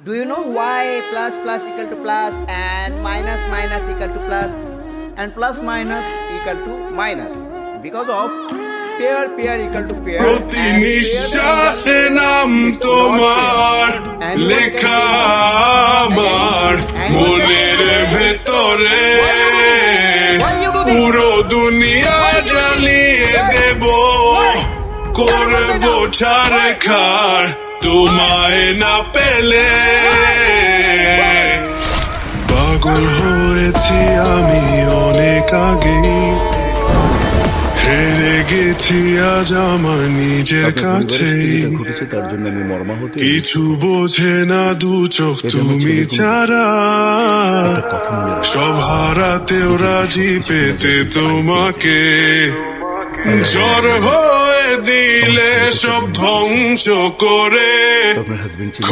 Do you know why plus plus equal to plus and minus minus equal to plus and plus minus equal to minus? Because of pair pair equal to pair. প্রতি নিঃশ্বাসে নাম তোমার লেখা আমার মনের ভেতরে পুরো দুনিয়া জ্বালিয়ে দেব করবো ছাড়খার তোমায় না পেলে পাগল হয়েছি আমি অনেক আগেই হেরে গেছি আজ আমার নিজের কাছে ঘটেছে তার জন্য আমি মর্মাহত কিছু বোঝে না দু চোখ তুমি ছাড়া সব হারাতেও রাজি পেতে তোমাকে জ্বর হয়ে দিলে সব ধ্বংস করে আপনার হাজবেন্ড ছিল